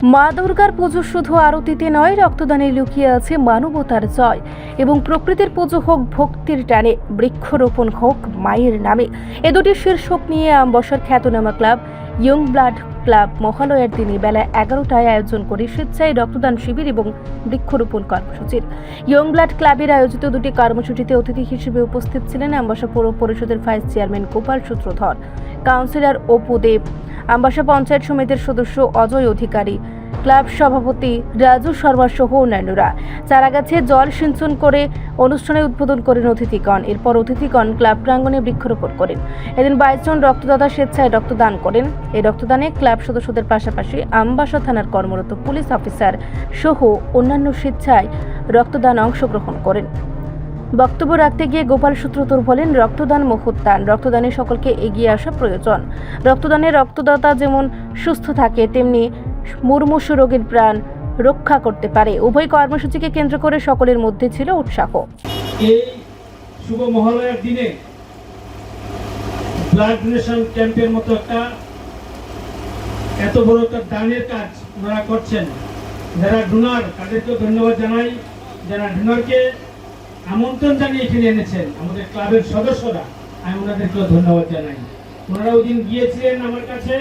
মা দুর্গার পুজো শুধু আরতিতে নয়, রক্তদানে লুকিয়ে আছে মানবতার জয়। এবং প্রকৃতির পুজো হোক ভক্তির টানে, বৃক্ষরোপণ হোক মায়ের নামে। এ দুটি শীর্ষক নিয়ে আমবাসার খ্যাতনামা ক্লাব ইয়ং ব্লাড ক্লাব মহালয়ার দিনে বেলা 11টায় আয়োজন করে স্বেচ্ছায় রক্তদান শিবির এবং বৃক্ষরোপণ কর্মসূচির। ইয়ং ব্লাড ক্লাবের আয়োজিত দুটি কর্মসূচিতে অতিথি হিসেবে উপস্থিত ছিলেন আমবাসা পৌর পরিষদের ভাইস চেয়ারম্যান গোপাল সূত্রধর, কাউন্সিলর অপু দেব, আমবাসা পঞ্চায়েত সমিতির সদস্য অজয় অধিকারী, ক্লাব সভাপতি রাজু শর্মা সহ অন্যান্যরা। চারাগাছে জল সিঞ্চন করে অনুষ্ঠানে উদ্বোধন করেন অতিথিগণ। এরপর অতিথিগণ ক্লাব প্রাঙ্গণে বৃক্ষরোপণ করেন। এদিন 22 জন রক্তদাতা স্বেচ্ছায় রক্তদান করেন। এই রক্তদানে ক্লাব সদস্যদের পাশাপাশি আমবাসা থানার কর্মরত পুলিশ অফিসার সহ অন্যান্য স্বেচ্ছায় রক্তদান অংশগ্রহণ করেন। বক্তব্য রাখতে গিয়ে গোপাল সূত্রধর বলেন, রক্তদান মহৎদান। রক্তদানে সকলকে এগিয়ে আসা প্রয়োজন। রক্তদানে রক্তদাতা যেমন সুস্থ থাকে, তেমনি মুমূর্ষু রোগীর প্রাণ রক্ষা করতে পারে। উভয় কর্মসূচিকে কেন্দ্র করে সকলের মধ্যে ছিল উৎসাহ। এই শুভ মহালয়ার দিনে ব্লাড ডোনেশন ক্যাম্পের মতো এত বড় একটা দানের কাজ ওনারা করছেন। যারা ডোনার তাদেরকেও ধন্যবাদ জানাই। যারা ডোনারকে আমন্ত্রণ জানিয়ে এখানে এনেছেন আমাদের ক্লাবের সদস্যরা, আমি ওনাদেরকেও ধন্যবাদ জানাই। ওনারা ওই দিন গিয়েছিলেন আমার কাছে,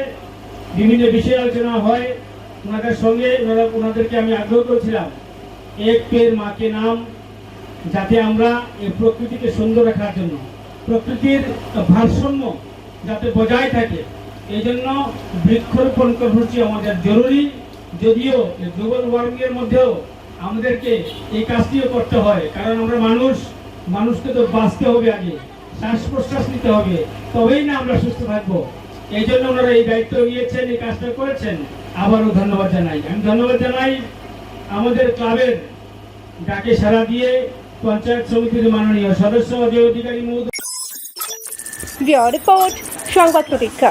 বিভিন্ন বিষয়ে আলোচনা হয় ওনাদের সঙ্গে। ওনাদেরকে আমি আগ্রহ করেছিলাম এক পের মাকে নাম, যাতে আমরা এই প্রকৃতিকে সুন্দর রাখার জন্য, প্রকৃতির ভারসাম্য যাতে বজায় থাকে, এই জন্য বৃক্ষরোপণ কর্মসূচি আমাদের জরুরি। যদিও গ্লোবাল ওয়ার্মিং এর মধ্যেও আমাদেরকে এই কাজটিও করতে হয়, কারণ আমরা মানুষকে তো বাঁচতে হবে, আগে শ্বাস প্রশ্বাস নিতে হবে, তবেই না আমরা সুস্থ থাকবো। এই জন্য ওনারা এই দায়িত্ব নিয়েছেন, এই কাজটা করেছেন। আবারও ধন্যবাদ জানাই। আমি ধন্যবাদ জানাই আমাদের ক্লাবের ডাকে সাড়া দিয়ে পঞ্চায়েত সমিতির মাননীয় সদস্য অজয় অধিকারী মহোদয়। রিপোর্ট সংবাদ প্রতীক্ষা।